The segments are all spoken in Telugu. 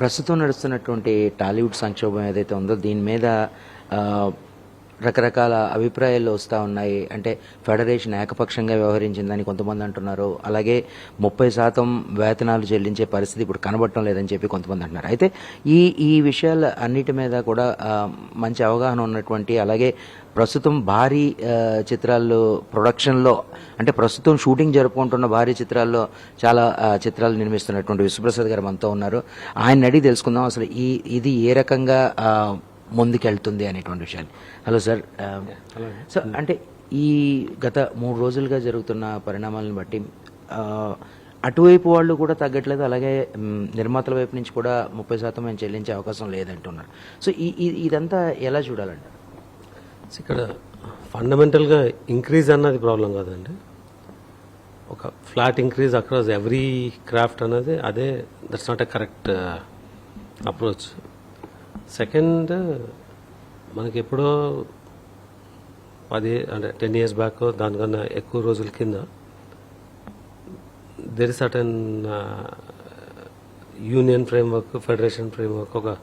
ప్రస్తుతం నడుస్తున్నటువంటి టాలీవుడ్ సంక్షోభం ఏదైతే ఉందో దీని మీద రకరకాల అభిప్రాయాలు వస్తూ ఉన్నాయి. అంటే ఫెడరేషన్ ఏకపక్షంగా వ్యవహరించిందని కొంతమంది అంటున్నారు. అలాగే 30% వేతనాలు చెల్లించే పరిస్థితి ఇప్పుడు కనబడటం లేదని చెప్పి కొంతమంది అంటున్నారు. అయితే ఈ విషయాల అన్నిటి మీద కూడా మంచి అవగాహన ఉన్నటువంటి, అలాగే ప్రస్తుతం భారీ చిత్రాల్లో ప్రొడక్షన్లో, అంటే ప్రస్తుతం షూటింగ్ జరుపుకుంటున్న భారీ చిత్రాల్లో చాలా చిత్రాలు నిర్మిస్తున్నటువంటి విశ్వప్రసాద్ గారు మనతో ఉన్నారు. ఆయన అడిగి తెలుసుకుందాం అసలు ఇది ఏ రకంగా ముందుకెళ్తుంది అనేటువంటి విషయాన్ని. Hello sir. సో అంటే ఈ గత 3 రోజులుగా జరుగుతున్న పరిణామాలను బట్టి అటువైపు వాళ్ళు కూడా తగ్గట్లేదు, అలాగే నిర్మాతల వైపు నుంచి కూడా 30% మేము చెల్లించే అవకాశం లేదంటున్నారు. సో ఇదంతా ఎలా చూడాలండి? ఇక్కడ ఫండమెంటల్గా ఇంక్రీజ్ అన్నది ప్రాబ్లం కాదండి. ఒక flat increase across every craft అన్నది that's not a correct approach. Second, మనకి ఎప్పుడో 10 years బ్యాక్ దానికన్నా ఎక్కువ రోజుల కింద there is certain union framework, federation framework, ఒక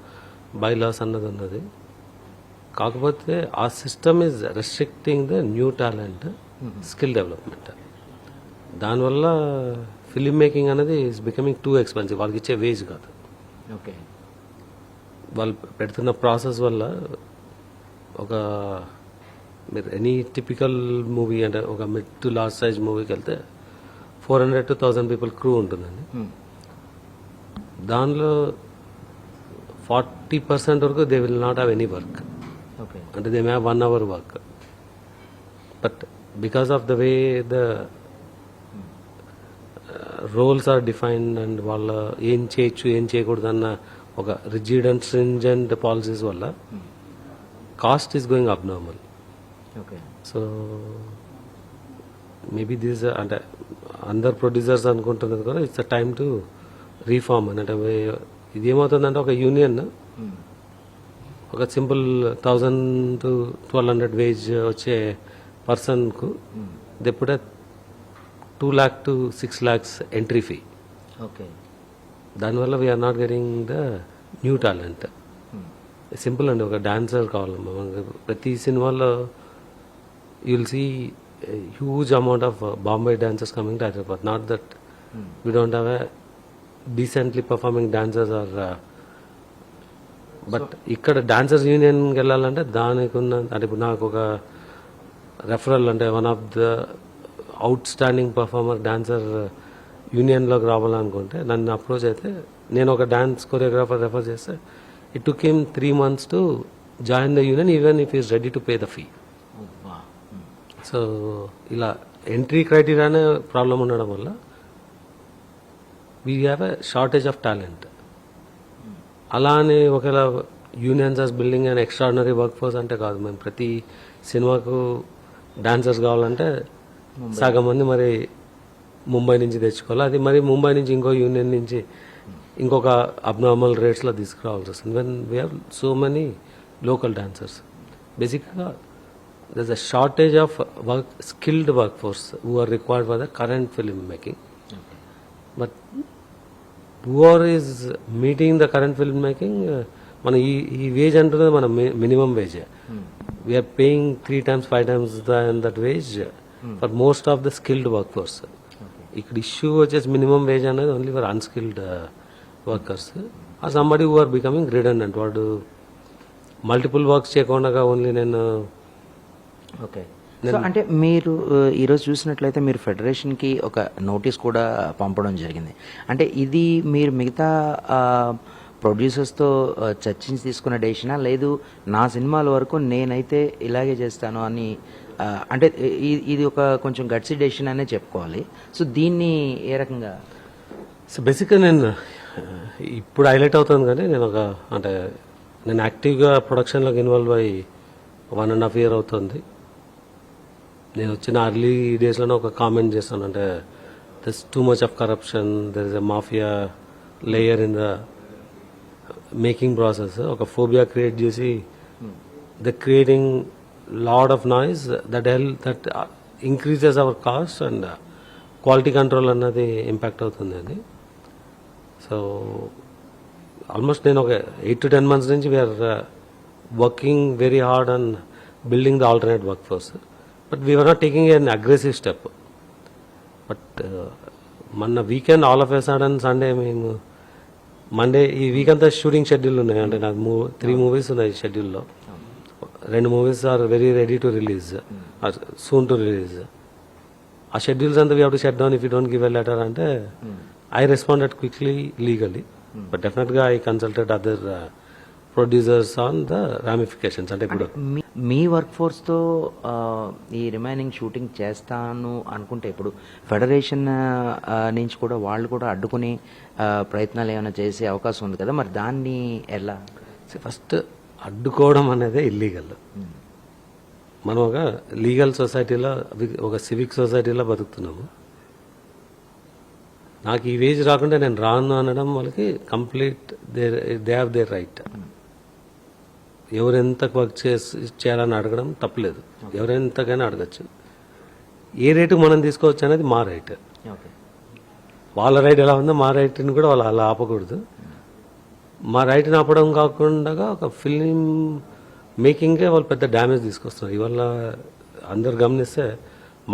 బైలాస్ అన్నది ఉన్నది. కాకపోతే ఆ system is restricting the new talent, skill development. దానివల్ల ఫిలిం మేకింగ్ అనేది ఈజ్ బికమింగ్ టూ ఎక్స్పెన్సివ్. వాళ్ళకి ఇచ్చే వేజ్ కాదు, ఓకే, వాళ్ళు పెడుతున్న ప్రాసెస్ వల్ల. మీరు ఎనీ టిపికల్ మూవీ, అంటే ఒక మిడ్ టు లార్జ్ సైజ్ మూవీకి వెళ్తే 400 to 1000 పీపుల్ క్రూ ఉంటుందండి. దానిలో 40% వరకు they will not have any work. అంటే they may have 1 hour work. But because of the way the roles are defined and వాళ్ళ ఏం చేయొచ్చు ఏం చేయకూడదు అన్న ఒక రిజిడ్ అండ్ స్ట్రింజెంట్ పాలసీస్ వల్ల cost is going abnormal. So maybe this, అంటే అందరు ప్రొడ్యూసర్స్ అనుకుంటున్నది కూడా it's a time to reform అని. అంటే ఇది ఏమవుతుందంటే ఒక యూనియన్ ఒక సింపుల్ 1000 to 1200 వేజ్ వచ్చే పర్సన్కు దెప్పుడే 2 lakh to 6 lakhs entry fee. దానివల్ల we're not getting the new talent. Simple అండి, ఒక డాన్సర్ కావాలమ్మా మనకి. ప్రతి సినిమాలో you'll see huge amount of Bombay dancers coming to Hyderabad. Not that we don't have a decently performing dancers are. But ఇక్కడ డాన్సర్స్ యూనియన్కి వెళ్ళాలంటే దానికి ఉన్న, అంటే ఇప్పుడు నాకు ఒక రెఫరల్, అంటే one of the outstanding performer dancer యూనియన్లోకి రావాలనుకుంటే నన్ను అప్రోచ్ అయితే నేను ఒక డాన్స్ కొరియోగ్రాఫర్ రెఫర్ చేస్తే it took him 3 months to join the union even if is ready to pay the fee. So ఇలా ఎంట్రీ క్రైటీరియానే ప్రాబ్లం ఉండడం వల్ల we have a shortage of talent. అలా అని ఒకవేళ unions as building and extraordinary work force అంటే కాదు. మేము ప్రతి సినిమాకు డాన్సర్స్ కావాలంటే సగం మంది మరి ముంబై నుంచి తెచ్చుకోవాలి. అది మరి ముంబై నుంచి ఇంకో యూనియన్ నుంచి ఇంకొక అబ్నార్మల్ రేట్స్లో తీసుకురావాల్సి వస్తుంది. When we have so many local dancers. బేసిక్గా there is a shortage of work, skilled work force who are required for the current film making. But who are is meeting the current film making. మన ఈ వేజ్ అంటున్నది మన minimum wage. We're paying 3 times 5 times that wage for most of the skilled work force. ఇక్కడ ఇష్యూ వచ్చేసి మినిమం వేజ్ అనేది only for unskilled workers are somebody who are becoming redundant. వాడు మల్టిపుల్ వర్క్స్ చేయకుండా ఓన్లీ నేను. ఓకే, సో అంటే మీరు ఈరోజు చూసినట్లయితే మీరు ఫెడరేషన్కి ఒక నోటీస్ కూడా పంపడం జరిగింది. అంటే ఇది మీరు మిగతా ప్రొడ్యూసర్స్తో చర్చించి తీసుకున్న డెసిషనా, లేదు నా సినిమాల వరకు నేనైతే ఇలాగే చేస్తాను అని, అంటే ఇది ఒక కొంచెం గట్సీ డెసిషన్ అనే చెప్పుకోవాలి. సో దీన్ని ఏ రకంగా? సో బేసిక్గా నేను ఇప్పుడు హైలైట్ అవుతుంది, కానీ నేను యాక్టివ్గా ప్రొడక్షన్లోకి ఇన్వాల్వ్ అయ్యి 1.5 years అవుతుంది. నేను వచ్చిన అర్లీ డేస్లోనే ఒక కామెంట్ చేస్తాను, అంటే there is too much of corruption, there is a mafia layer in the making process. ఒక ఫోబియా క్రియేట్ చేసి the creating lot of noise that increases our cost and quality control అన్నది ఇంపాక్ట్ అవుతుంది అది. సో ఆల్మోస్ట్ నేను ఒక 8 to 10 months నుంచి we're working very hard on building the alternate work force, but we're not taking an aggressive step. But మొన్న weekend all of a sudden Sunday మేము మండే ఈ వీక్ అంతా షూటింగ్ షెడ్యూల్ ఉన్నాయి. అంటే నాకు 3 movies ఉన్నాయి షెడ్యూల్లో. 2 movies are very ready to release, soon to release. ఆ షెడ్యూల్స్ అంతా we have to shut down if you don't give a letter అంటే I responded quickly legally, but డెఫినెట్గా I consulted other producers on the ramifications. అంటే ఇప్పుడు మీ వర్క్ ఫోర్స్తో ఈ రిమైనింగ్ షూటింగ్ చేస్తాను అనుకుంటే ఇప్పుడు ఫెడరేషన్ నుంచి కూడా వాళ్ళు కూడా అడ్డుకునే ప్రయత్నాలు ఏమైనా చేసే అవకాశం ఉంది కదా, మరి దాన్ని ఎలా? ఫస్ట్ అడ్డుకోవడం అనేది ఇల్లీగల్. మనం ఒక లీగల్ సొసైటీలో, ఒక సివిక్ సొసైటీలో బతుకుతున్నాము. నాకు ఈ వేజ్ రాకుండా నేను రాను అనడం వాళ్ళకి complete they have their right. ఎవరెంత వర్క్ చేయాలని అడగడం తప్పలేదు, ఎవరెంతకైనా అడగచ్చు. ఏ రేటు మనం తీసుకోవచ్చు అనేది మా రైట్. ఓకే, వాళ్ళ రైట్ ఎలా ఉందో మా రైట్ని కూడా వాళ్ళు అలా ఆపకూడదు. మా రైట్ని ఆపడం కాకుండా ఒక ఫిలిం మేకింగ్కే వాళ్ళు పెద్ద డ్యామేజ్ తీసుకొస్తున్నారు. ఇవాళ అందరు గమనిస్తే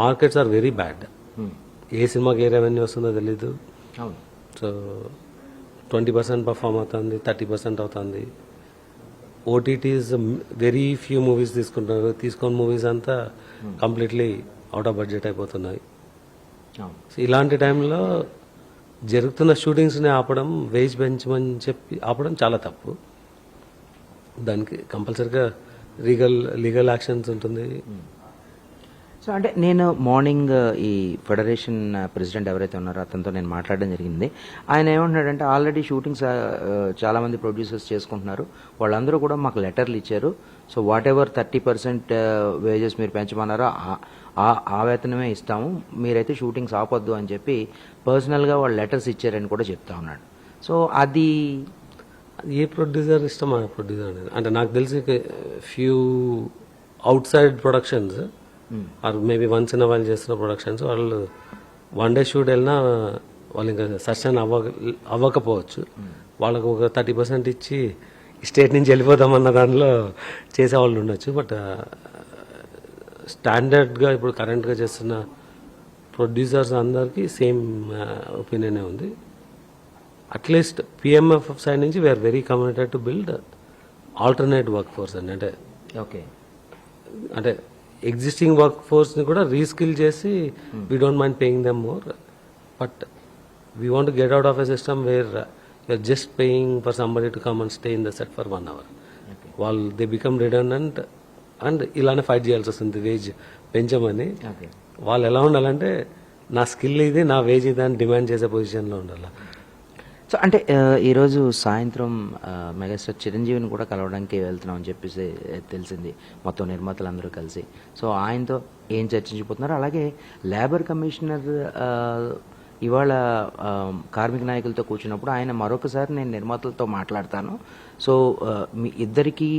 మార్కెట్స్ ఆర్ వెరీ బ్యాడ్. ఏ సినిమాకి ఏ రెవెన్యూ వస్తుందో తెలీదు. అవును. సో 20% పర్ఫామ్ అవుతుంది, 30% అవుతుంది. ఓటీటీస్ వెరీ ఫ్యూ మూవీస్ తీసుకుంటున్నారు, తీసుకున్న మూవీస్ అంతా కంప్లీట్లీ అవుట్ ఆఫ్ బడ్జెట్ అయిపోతున్నాయి. అవును. సో ఇలాంటి టైంలో జరుగుతున్న షూటింగ్స్ని ఆపడం, వేజ్ పెంచమని చెప్పి ఆపడం చాలా తప్పు. దానికి కంపల్సరీగా లీగల్ యాక్షన్స్ ఉంటుంది. సో అంటే నేను మార్నింగ్ ఈ ఫెడరేషన్ ప్రెసిడెంట్ ఎవరైతే ఉన్నారో అతనితో నేను మాట్లాడడం జరిగింది. ఆయన ఏమంటున్నాడంటే ఆల్రెడీ షూటింగ్స్ చాలామంది ప్రొడ్యూసర్స్ చేసుకుంటున్నారు, వాళ్ళందరూ కూడా మాకు లెటర్లు ఇచ్చారు. సో వాట్ ఎవర్ 30% వేజెస్ మీరు పెంచమన్నారో ఆ వేతనమే ఇస్తాము, మీరైతే షూటింగ్స్ ఆపొద్దు అని చెప్పి పర్సనల్గా వాళ్ళు లెటర్స్ ఇచ్చారని కూడా చెప్తా ఉన్నాడు. సో అది ఏ ప్రొడ్యూసర్ ఇష్టం ఆ ప్రొడ్యూసర్ అనేది. అంటే నాకు తెలిసి few out side productions or maybe once in వాళ్ళు చేస్తున్న ప్రొడక్షన్స్ వాళ్ళు 1 day షూట్ వెళ్ళినా వాళ్ళు ఇంకా సస్టైన్ అవ్వకపోవచ్చు. వాళ్ళకు ఒక 30% ఇచ్చి స్టేట్ నుంచి వెళ్ళిపోతామన్న దానిలో చేసేవాళ్ళు ఉండొచ్చు. బట్ స్టాండర్డ్గా ఇప్పుడు కరెంట్గా చేస్తున్న ప్రొడ్యూసర్స్ అందరికీ సేమ్ ఒపీనియనే ఉంది. అట్లీస్ట్ పిఎంఎఫ్ సైడ్ నుంచి we are very committed to build alternate work force అండి. అంటే ఓకే, అంటే ఎగ్జిస్టింగ్ వర్క్ ఫోర్స్ని కూడా రీస్కిల్ చేసి we don't mind paying them more, but we want to get out of a system where you are just paying for somebody to come and stay in the set for 1 hour. వాళ్ళు దే బికమ్ రిడండెంట్ అండ్ ఇలానే ఫైట్ చేయాల్సి వస్తుంది వేజ్ పెంచమని. వాళ్ళు ఎలా ఉండాలంటే నా స్కిల్ ఇది, నా వేజ్ ఇది అని డిమాండ్ చేసే పొజిషన్లో ఉండాలి. సో అంటే ఈరోజు సాయంత్రం మెగాస్టార్ చిరంజీవిని కూడా కలవడానికి వెళ్తున్నాం అని చెప్పేసి తెలిసింది, మొత్తం నిర్మాతలందరూ కలిసి. సో ఆయనతో ఏం చర్చించిపోతున్నారు, అలాగే లేబర్ కమిషనర్ ఇవాళ కార్మిక నాయకులతో కూర్చున్నప్పుడు ఆయన మరొకసారి నేను నిర్మాతలతో మాట్లాడతాను, సో మీ ఇద్దరికీ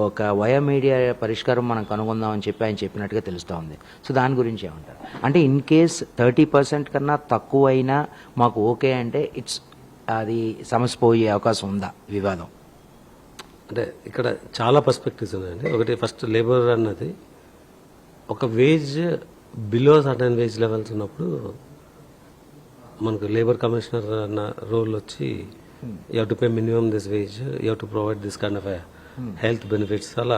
ఒక వయా మీడియా పరిష్కారం మనం కనుగొందామని చెప్పి ఆయన చెప్పినట్టుగా తెలుస్తూ ఉంది. సో దాని గురించి ఏమంటారు? అంటే ఇన్ కేస్ 30% కన్నా తక్కువ అయినా మాకు ఓకే అంటే అది సమస్య పోయే అవకాశం ఉందా వివాదం? అంటే ఇక్కడ చాలా పర్స్పెక్టివ్స్ ఉన్నాయండి. ఒకటి ఫస్ట్ లేబర్ అన్నది ఒక wage below certain wage levels ఉన్నప్పుడు మనకు లేబర్ కమిషనర్ అన్న రోల్ వచ్చి you have to pay minimum this wage, you have to provide this kind of health benefits. అలా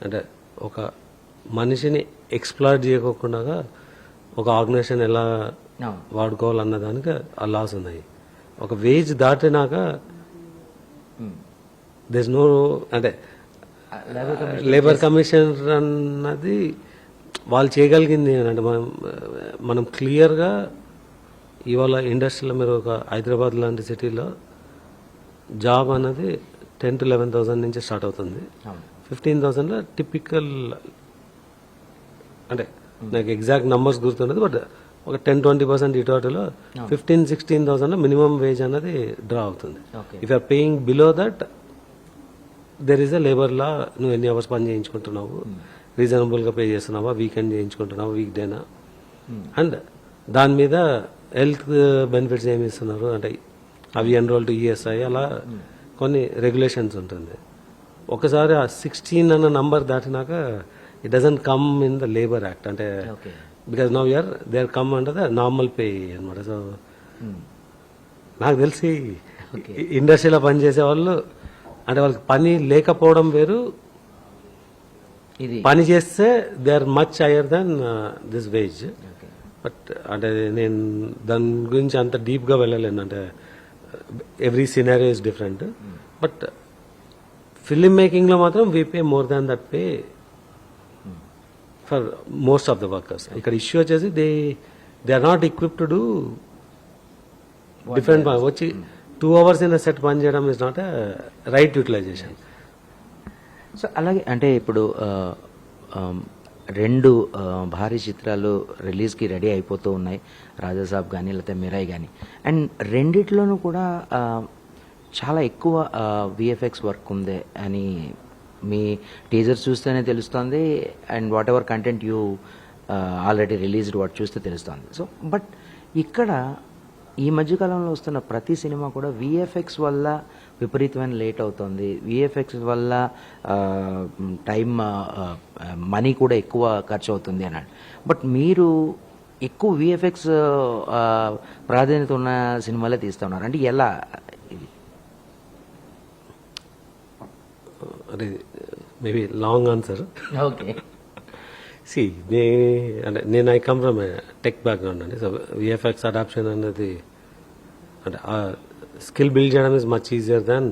అంటే ఒక మనిషిని ఎక్స్ప్లాయిట్ చేయకోకుండా ఒక ఆర్గనైజేషన్ ఎలా వాడుకోవాలన్న దానికి ఆ లాస్ ఉన్నాయి. ఒక వేజ్ దాటినాక దేర్ నో, అంటే లేబర్ కమిషన్ అన్నది వాళ్ళు చేయగలిగింది అంటే మనం క్లియర్గా ఇవాళ ఇండస్ట్రీలో మీరు ఒక హైదరాబాద్ లాంటి సిటీలో జాబ్ అన్నది 10,000 to 11,000 నుంచి స్టార్ట్ అవుతుంది. 15,000లో టిపికల్, అంటే నాకు ఎగ్జాక్ట్ నంబర్స్ గుర్తుండదు, బట్ ఒక 10-20% ఇటు అటులో 15,000-16,000లో మినిమం వేజ్ అన్నది డ్రా అవుతుంది. If you are paying below that there is a labour law, నువ్వు ఎన్ని అవర్స్ పని చేయించుకుంటున్నావు, రీజనబుల్గా పే చేస్తున్నావా, వీకెండ్ చేయించుకుంటున్నావా, వీక్ డేనా, అండ్ దాని మీద హెల్త్ బెనిఫిట్స్ ఏమి ఇస్తున్నారు, అంటే అవి ఎన్రోల్ టు ఈఎస్ఐ అలా కొన్ని రెగ్యులేషన్స్ ఉంటుంది. ఒకసారి ఆ 16 అన్న నంబర్ దాటినాక it doesn't come in the labour act, అంటే okay. Because now you're they are come under the normal pay అనమాట. సో నాకు తెలిసి ఇండస్ట్రీలో పనిచేసే వాళ్ళు అంటే వాళ్ళకి పని లేకపోవడం వేరు, ఇది పని చేస్తే they are much higher than this wage. Okay. But అంటే నేను దాని గురించి అంత డీప్గా వెళ్ళలేను, అంటే every scenario is different. But film మేకింగ్లో మాత్రం we pay more than that pay for most of the workers. ఇక్కడ ఇష్యూ వచ్చేసి they are not equipped to do different వచ్చి 2 hours ఇన్ సెట్ పని చేయడం is not right utilization. So అలాగే అంటే ఇప్పుడు 2 భారీ చిత్రాలు రిలీజ్కి రెడీ అయిపోతూ ఉన్నాయి, రాజాసాబ్ కానీ లేకపోతే మిరాయి కానీ. అండ్ రెండిట్లోనూ కూడా చాలా ఎక్కువ విఎఫ్ఎక్స్ వర్క్ ఉంది అని మీ టీజర్స్ చూస్తేనే తెలుస్తుంది. And what ever content you already released వాటి చూస్తే తెలుస్తుంది. సో బట్ ఇక్కడ ఈ మధ్యకాలంలో వస్తున్న ప్రతి సినిమా కూడా విఎఫ్ఎక్స్ వల్ల విపరీతమైన లేట్ అవుతుంది, విఎఫ్ఎక్స్ వల్ల టైం మనీ కూడా ఎక్కువ ఖర్చు అవుతుంది అన్నాడు. బట్ మీరు ఎక్కువ విఎఫ్ఎక్స్ ప్రాధాన్యత ఉన్న సినిమాలే తీస్తూ ఉన్నారు, అంటే ఎలా ఇది? అది maybe long answer. Okay. See అంటే నేను I come from tech background అండి. సో విఎఫ్ఎక్స్ అడాప్షన్ అనేది అంటే స్కిల్ బిల్డ్ చేయడం is much easier than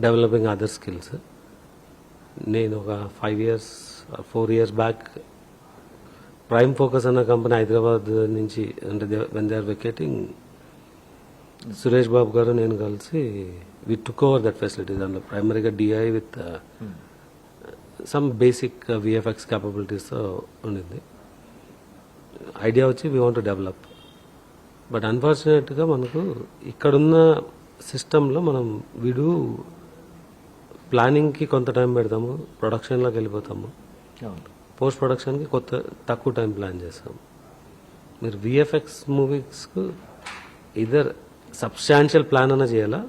developing other skills. నేను ఒక 5 years 4 years back Prime Focus అన్న కంపెనీ హైదరాబాద్ నుంచి, అంటే when they are vacating, Suresh Babu గారు నేను కలిసి we took over that facilities. అందులో ప్రైమరీగా DI with some basic VFX క్యాపబిలిటీస్తో ఉండింది. ఐడియా వచ్చి we want to develop. But అన్ఫార్చునేట్గా మనకు ఇక్కడున్న సిస్టంలో మనం వీడు ప్లానింగ్కి కొంత టైం పెడతాము, ప్రొడక్షన్లోకి వెళ్ళిపోతాము, పోస్ట్ ప్రొడక్షన్కి తక్కువ టైం ప్లాన్ చేస్తాము. మీరు విఎఫ్ఎక్స్ మూవీస్కు ఇదర్ సబ్స్టాన్షియల్ ప్లాన్ అన్న చేయాలా,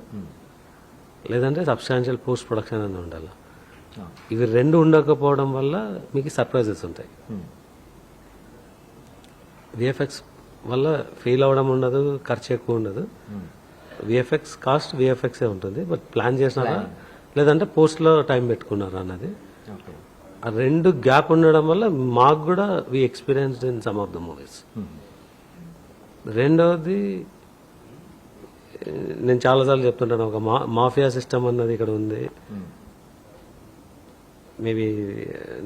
లేదంటే సబ్స్టాన్షియల్ పోస్ట్ ప్రొడక్షన్ అన్న ఉండాలా. ఇవి 2 ఉండకపోవడం వల్ల మీకు సర్ప్రైజెస్ ఉంటాయి. విఎఫ్ఎక్స్ వల్ల ఫెయిల్ అవ్వడం ఉండదు, ఖర్చు ఎక్కువ ఉండదు. విఎఫ్ఎక్స్ కాస్ట్ విఎఫ్ఎక్సే ఉంటుంది, బట్ ప్లాన్ చేసినారా లేదంటే పోస్ట్లో టైం పెట్టుకున్నారా అన్నది. ఆ 2 గ్యాప్ ఉండడం వల్ల మాకు కూడా we experienced in some of the movies. రెండవది నేను చాలాసార్లు చెప్తుంటాను, ఒక మాఫియా సిస్టమ్ అన్నది ఇక్కడ ఉంది. మేబీ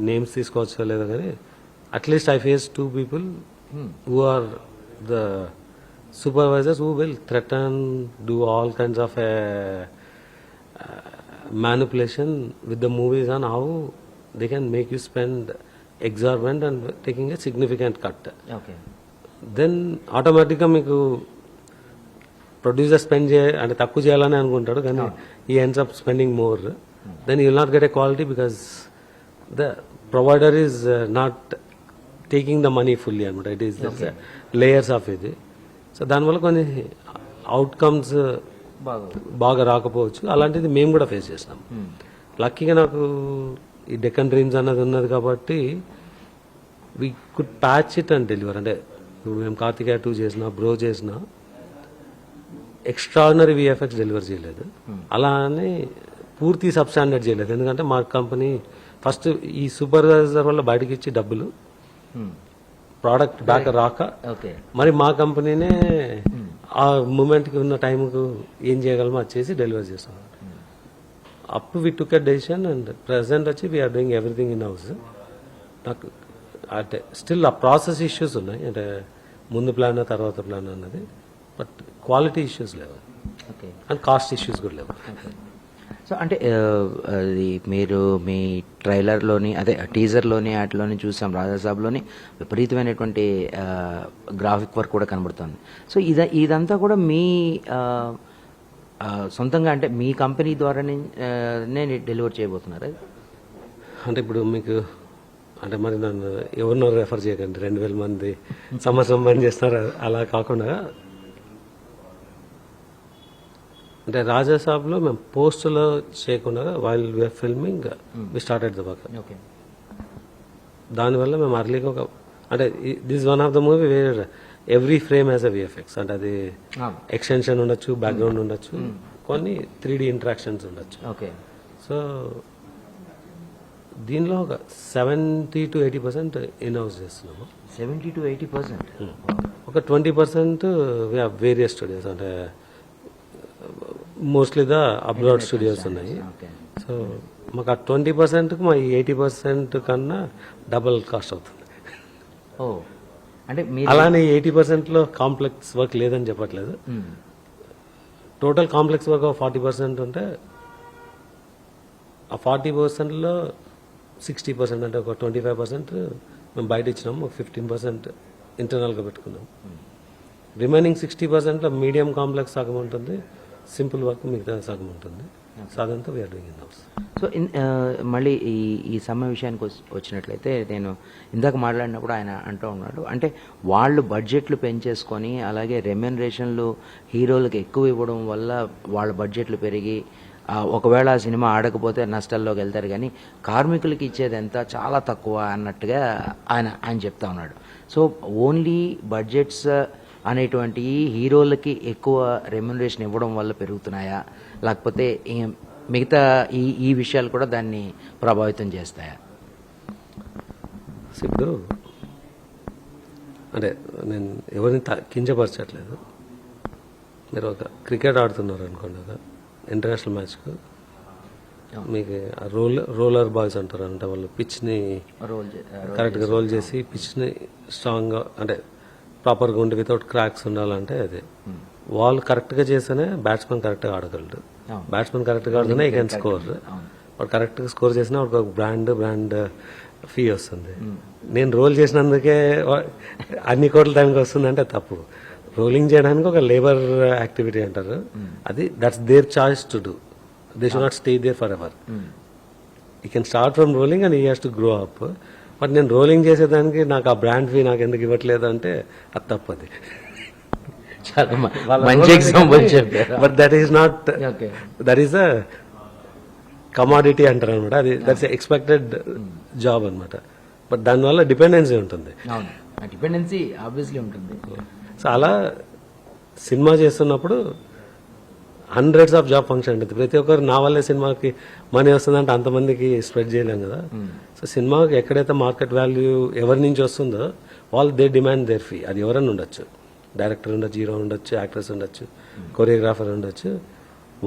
నేమ్స్ తీసుకోవచ్చు లేదా కానీ at least I face 2 people who are the supervisors who will threaten, do all kinds of manipulation with the movies on how they can make you spend exorbitant and taking a significant cut. Okay. Then ఆటోమేటిక్గా మీకు ప్రొడ్యూసర్ స్పెండ్ అంటే తక్కువ చేయాలని అనుకుంటాడు, కానీ ఈ ends up spending more. Then you will not get a quality because the provider is not taking the money fully అనమాట. ఇట్ ఈస్ లేయర్స్ ఆఫ్ ఇది. సో దానివల్ల కొన్ని అవుట్కమ్స్ బాగా రాకపోవచ్చు. అలాంటిది మేము కూడా ఫేస్ చేసినాం. లక్కీగా నాకు ఈ డెక్కన్ డ్రీమ్స్ అన్నది ఉన్నది కాబట్టి we could patch it and deliver. అంటే ఇప్పుడు మేము కార్తికేయ 2 చేసినా, బ్రో చేసినా ఎక్స్ట్రాడినరీ విఎఫ్ఎక్స్ డెలివర్ చేయలేదు, అలా అని పూర్తి సబ్ స్టాండర్డ్ చేయలేదు. ఎందుకంటే మా కంపెనీ ఫస్ట్ ఈ సూపర్వైజర్ వల్ల బయటకి ఇచ్చి డబ్బులు ప్రోడక్ట్ బ్యాక్ రాక మరి మా కంపెనీనే ఆ మూమెంట్కి ఉన్న టైంకు ఏం చేయగలమో అది చేసి డెలివర్ చేస్తాం. అప్పుడు we took a decision and present వచ్చి we are doing everything in house. నాకు అంటే స్టిల్ ఆ ప్రాసెస్ ఇష్యూస్ ఉన్నాయి, అంటే ముందు ప్లాన్ తర్వాత ప్లాన్ అన్నది, బట్ క్వాలిటీ ఇష్యూస్ లేవు అండ్ కాస్ట్ ఇష్యూస్ కూడా లేవు. సో అంటే అది మీరు మీ ట్రైలర్లోని అదే టీజర్లోని వాటిలోని చూసాం, రాజాసాబ్లోని విపరీతమైనటువంటి గ్రాఫిక్ వర్క్ కూడా కనబడుతుంది. సో ఇదంతా కూడా మీ సొంతంగా అంటే మీ కంపెనీ ద్వారానే డెలివర్ చేయబోతున్నారు? అంటే ఇప్పుడు మీకు అంటే మరి నన్ను ఎవరినో రెఫర్ చేయకండి, 2000 మంది సంవత్సరం పని చేస్తారు అలా కాకుండా అంటే రాజాసాబ్లో మేము పోస్ట్లో చేయకుండా while we are filming we started the work. Okay. దానివల్ల మేము అర్లీగా ఒక అంటే this one of the movie where every frame has a VFX. అంటే అది ఎక్స్టెన్షన్ ఉండొచ్చు, బ్యాక్గ్రౌండ్ ఉండొచ్చు, కొన్ని 3D ఇంటరాక్షన్స్ ఉండొచ్చు. ఓకే. సో దీనిలో ఒక 70 to 80% ఇన్ హౌస్ చేస్తున్నాము. 70 to 80%. ఒక 20% వేరియస్ స్టూడియోస్, అంటే మోస్ట్లీ ద అబ్రాడ్ స్టూడియోస్ ఉన్నాయి. ఓకే. సో మాకు ఆ 20%కి మా 80% కన్నా డబల్ కాస్ట్ అవుతుంది. ఓ, అంటే మీరు అలానే 80%లో కాంప్లెక్స్ వర్క్ లేదని చెప్పట్లేదు. టోటల్ కాంప్లెక్స్ వర్క్ 40% ఉంటే ఆ 40%లో 60% అంటే ఒక 25% మేము బయట ఇచ్చినాము, ఒక 15% ఇంటర్నల్గా పెట్టుకున్నాం. రిమైనింగ్ 60%లో మీడియం కాంప్లెక్స్ సగం ఉంటుంది, సింపుల్ వర్క్ మిగతా సగం ఉంటుంది. సో అదంతా we are doing in house. So మళ్ళీ ఈ సమ్మె విషయానికి వచ్చినట్లయితే నేను ఇందాక మాట్లాడినప్పుడు ఆయన అంటూ ఉన్నాడు, అంటే వాళ్ళు బడ్జెట్లు పెంచేసుకొని అలాగే రెమ్యునరేషన్లు హీరోలకు ఎక్కువ ఇవ్వడం వల్ల వాళ్ళ బడ్జెట్లు పెరిగి ఒకవేళ ఆ సినిమా ఆడకపోతే నష్టాల్లోకి వెళ్తారు, కానీ కార్మికులకి ఇచ్చేది ఎంత చాలా తక్కువ అన్నట్టుగా ఆయన చెప్తా ఉన్నాడు. సో ఓన్లీ బడ్జెట్స్ అనేటువంటి హీరోలకి ఎక్కువ రెమ్యునరేషన్ ఇవ్వడం వల్ల పెరుగుతున్నాయా, లేకపోతే మిగతా ఈ విషయాలు కూడా దాన్ని ప్రభావితం చేస్తాయా? ఇప్పుడు అంటే నేను ఎవరిని కించపరచట్లేదు. మీరు ఒక క్రికెట్ ఆడుతున్నారు అనుకోండి, ఒక ఇంటర్నేషనల్ మ్యాచ్కు మీకు రోలర్ బాయ్స్ అంటారు, అంటే వాళ్ళు పిచ్ని కరెక్ట్గా రోల్ చేసి పిచ్ని స్ట్రాంగ్గా అంటే ప్రాపర్గా ఉండి వితౌట్ క్రాక్స్ ఉండాలంటే అదే వాళ్ళు కరెక్ట్గా చేస్తేనే బ్యాట్స్మెన్ కరెక్ట్గా ఆడగలడు. బ్యాట్స్మెన్ కరెక్ట్గా ఆడితేనే ఈ కెన్ స్కోర్. వాడు కరెక్ట్గా స్కోర్ చేసినా వాడికి ఒక బ్రాండ్ ఫీ వస్తుంది. నేను రోల్ చేసినందుకే అన్ని కోట్ల టైంకి వస్తుందంటే తప్పు. రోలింగ్ చేయడానికి ఒక లేబర్ యాక్టివిటీ అంటారు, అది that's their choice to do. They should not stay there forever. You can start from rolling and you has to grow up. But నేను రోలింగ్ చేసేదానికి నాకు ఆ బ్రాండ్ ఫీ నాకు ఎందుకు ఇవ్వట్లేదు అంటే అది తప్పది. చాలా మంచి ఎగ్జాంపుల్ చెప్పారు. But that is not, that is a commodity అంటారు అనమాట. అది దట్స్ ఎక్స్పెక్టెడ్ జాబ్ అనమాట. బట్ దానివల్ల డిపెండెన్సీ ఉంటుంది. డిపెండెన్సీ ఆబ్వియస్లీ ఉంటుంది. సో అలా సినిమా చేస్తున్నప్పుడు హండ్రెడ్స్ ఆఫ్ జాబ్ ఫంక్షన్ ఉంటుంది. ప్రతి ఒక్కరు నా వల్లే సినిమాకి మనీ వస్తుందంటే అంతమందికి స్ప్రెడ్ చేయలేం కదా. సో సినిమాకి ఎక్కడైతే మార్కెట్ వాల్యూ ఎవరి నుంచి వస్తుందో వాళ్ళు దే డిమాండ్ దేర్ ఫీ. అది ఎవరైనా ఉండొచ్చు, డైరెక్టర్ ఉండొచ్చు, హీరో ఉండొచ్చు, యాక్టర్స్ ఉండొచ్చు, కొరియోగ్రాఫర్ ఉండొచ్చు.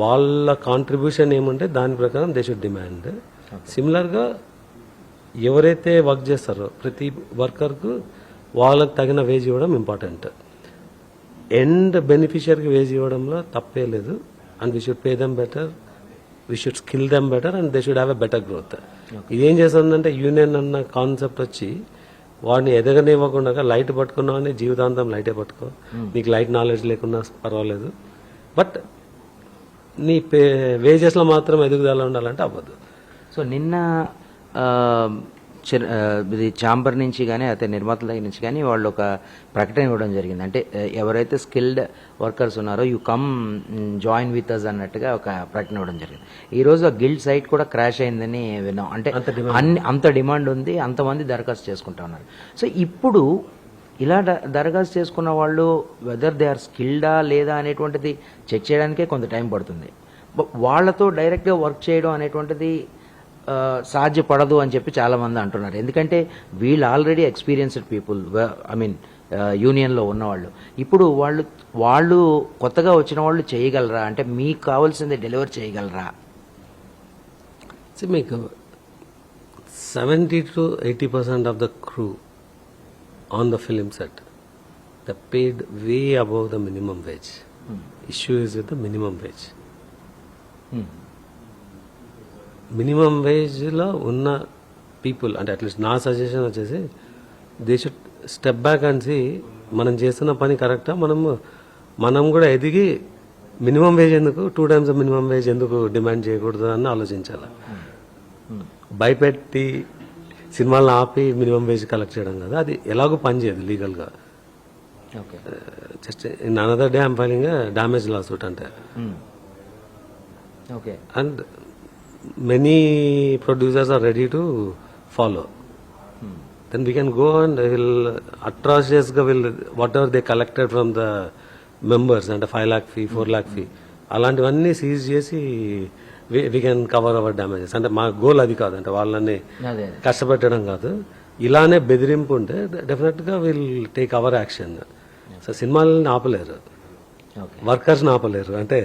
వాళ్ళ కాంట్రిబ్యూషన్ ఏముంటే దాని ప్రకారం దే షుడ్ డిమాండ్. సిమిలర్గా ఎవరైతే వర్క్ చేస్తారో ప్రతి వర్కర్కు వాళ్ళకి తగిన వేజ్ ఇవ్వడం ఇంపార్టెంట్. ఎండ్ బెనిఫిషియర్కి వేజ్ ఇవ్వడంలో తప్పే లేదు. And we should pay them better, we should skill them better, and they should have a better growth. ఇదేం చేస్తుందంటే యూనియన్ అన్న కాన్సెప్ట్ వచ్చి వాడిని ఎదగనివ్వకుండా లైట్ పట్టుకున్నావని జీవితాంతం లైటే పట్టుకో, నీకు లైట్ నాలెడ్జ్ లేకున్నా పర్వాలేదు, బట్ నీ వేజెస్లో మాత్రం ఎదుగుదల ఉండాలంటే అవ్వదు. సో నిన్న ఇది ఛాంబర్ నుంచి కానీ అయితే నిర్మాతల దగ్గర నుంచి కానీ వాళ్ళు ఒక ప్రకటన ఇవ్వడం జరిగింది. అంటే ఎవరైతే స్కిల్డ్ వర్కర్స్ ఉన్నారో you come join with us అన్నట్టుగా ఒక ప్రకటన ఇవ్వడం జరిగింది. ఈ రోజు ఆ గిల్డ్ సైట్ కూడా క్రాష్ అయిందని విన్నాం. అంటే అంత డిమాండ్ ఉంది, అంతమంది దరఖాస్తు చేసుకుంటా ఉన్నారు. సో ఇప్పుడు ఇలా దరఖాస్తు చేసుకున్న వాళ్ళు వెదర్ దే ఆర్ స్కిల్డా లేదా అనేటువంటిది చెక్ చేయడానికే కొంత టైం పడుతుంది. వాళ్ళతో డైరెక్ట్గా వర్క్ చేయడం అనేటువంటిది సాధ్యపడదు అని చెప్పి చాలామంది అంటున్నారు. ఎందుకంటే వీళ్ళు already experienced people, I mean యూనియన్లో ఉన్నవాళ్ళు. ఇప్పుడు వాళ్ళు కొత్తగా వచ్చిన వాళ్ళు చేయగలరా? అంటే మీకు కావాల్సింది డెలివర్ చేయగలరా? మీకు 70 to 80% of the crew on the film set the paid way above the minimum wage. Issue is with the minimum wage. Minimum వేజ్లో ఉన్న పీపుల్ అంటే అట్లీస్ట్ నా సజెషన్ వచ్చేసి they should step back and see మనం చేస్తున్న పని కరెక్టా, మనం కూడా ఎదిగి మినిమం వేజ్ ఎందుకు 2 times మినిమం వేజ్ ఎందుకు డిమాండ్ చేయకూడదు అని ఆలోచించాలి. భయపెట్టి సినిమాలను ఆపి మినిమం వేజ్ కలెక్ట్ చేయడం కదా, అది ఎలాగో పని చేయదు లీగల్గా. Just in another day I'm filing damage lawsuit. అంటే okay. and many producers are ready to follow. Then we can go and will atrocious will whatever they collected from the members and 5 lakh fee, 4 lakh fee, అలాంటివన్నీ సీజ్ చేసి we can cover our damages. అంటే మా గోల్ అది కాదు, అంటే వాళ్ళని అదే కష్టపెట్టడం కాదు. ఇలానే బెదిరింపు ఉంటే డెఫినెట్గా will take our action. So సినిమాలని ఆపలేరు, ఓకే. వర్కర్స్ని ఆపలేరు. అంటే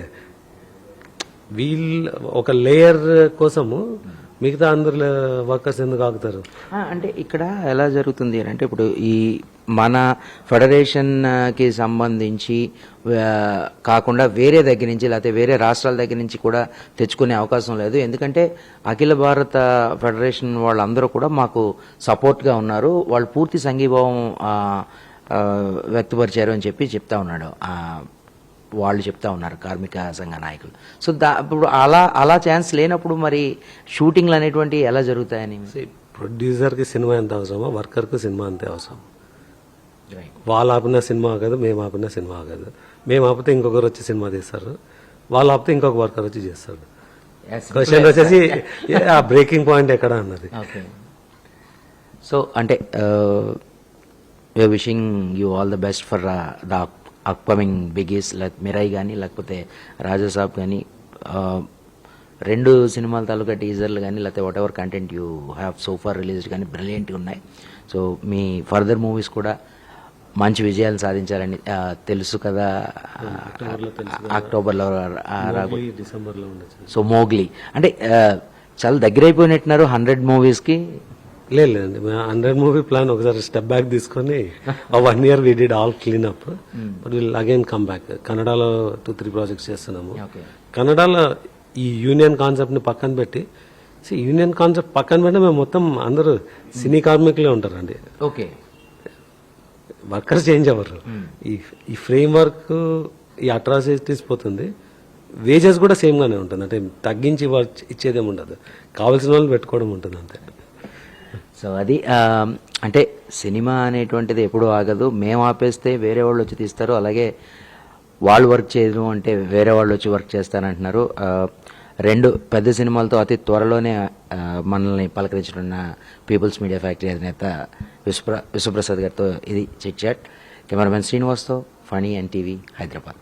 వీళ్ళు ఒక లేయర్ కోసము మిగతా అందరు వర్కర్స్ ఎందుకు ఆగుతారు? అంటే ఇక్కడ ఎలా జరుగుతుంది అని అంటే ఇప్పుడు ఈ మన ఫెడరేషన్ కి సంబంధించి కాకుండా వేరే దగ్గర నుంచి లేకపోతే వేరే రాష్ట్రాల దగ్గర నుంచి కూడా తెచ్చుకునే అవకాశం లేదు. ఎందుకంటే అఖిల భారత ఫెడరేషన్ వాళ్ళందరూ కూడా మాకు సపోర్ట్గా ఉన్నారు, వాళ్ళు పూర్తి సంఘీభావం వ్యక్తపరిచారు అని చెప్పి చెప్తా ఉన్నాడు, వాళ్ళు చెప్తా ఉన్నారు కార్మిక సంఘ నాయకులు. సో ఇప్పుడు అలా ఛాన్స్ లేనప్పుడు మరి షూటింగ్లు అనేటువంటి ఎలా జరుగుతాయని? ప్రొడ్యూసర్కి సినిమా ఎంత అవసరమో వర్కర్కి సినిమా అంతే అవసరం. వాళ్ళు ఆపిన సినిమా ఆగదు, మేము ఆపిన సినిమా ఆగదు. మేము ఆపితే ఇంకొకరు వచ్చి సినిమా తీస్తారు, వాళ్ళు ఆపితే ఇంకొక వర్కర్ వచ్చి చేస్తారు. క్వశ్చన్ వచ్చేసి ఆ బ్రేకింగ్ పాయింట్ ఎక్కడ అన్నది. ఓకే. సో అంటే wishing you all the best for the upcoming biggies, like Mirai కానీ లేకపోతే రాజాసాబ్ కానీ, 2 సినిమాల తాలూకా టీజర్లు కానీ లేకపోతే whatever content you have so far released కానీ బ్రిలియంట్గా ఉన్నాయి. సో మీ ఫర్దర్ మూవీస్ కూడా మంచి విజయాలు సాధించాలని తెలుసు కదా. అక్టోబర్లో డిసెంబర్లో ఉండొచ్చు. సో మోగ్లీ అంటే చాలా దగ్గర అయిపోయినట్టున్నారు 100 మూవీస్కి. లేదండి, 100 మూవీ ప్లాన్ ఒకసారి స్టెప్ బ్యాక్ తీసుకొని 1 year we did all clean up, but will again come back. కన్నడలో 2-3 ప్రాజెక్ట్స్ చేస్తున్నాము. కన్నడలో ఈ యూనియన్ కాన్సెప్ట్ ని పక్కన పెట్టి, యూనియన్ కాన్సెప్ట్ పక్కన పెట్టి మేము మొత్తం అందరూ సినీ కార్మికులే ఉంటారండి. ఓకే. వర్కర్స్ చేంజ్ అవ్వరు. ఈ ఫ్రేమ్ వర్క్, ఈ అట్రాసిటీస్ పోతుంది, వేజెస్ కూడా సేమ్ గానే ఉంటుంది. అంటే తగ్గించి ఇచ్చేదేమి ఉండదు, కావాల్సిన వాళ్ళు పెట్టుకోవడం ఉంటుంది అంతే. సో అది అంటే సినిమా అనేటువంటిది ఎప్పుడూ ఆగదు. మేము ఆపేస్తే వేరే వాళ్ళు వచ్చి తీస్తారు, అలాగే వాళ్ళు వర్క్ చేయడం అంటే వేరే వాళ్ళు వచ్చి వర్క్ చేస్తారంటున్నారు. 2 పెద్ద సినిమాలతో అతి త్వరలోనే మనల్ని పలకరించనున్న పీపుల్స్ మీడియా ఫ్యాక్టరీ అధినేత విశ్వప్రసాద్ గారితో ఇది చిట్ చాట్. కెమెరామెన్ శ్రీనివాస్తో, ఫణి, ఎన్టీవీ, హైదరాబాద్.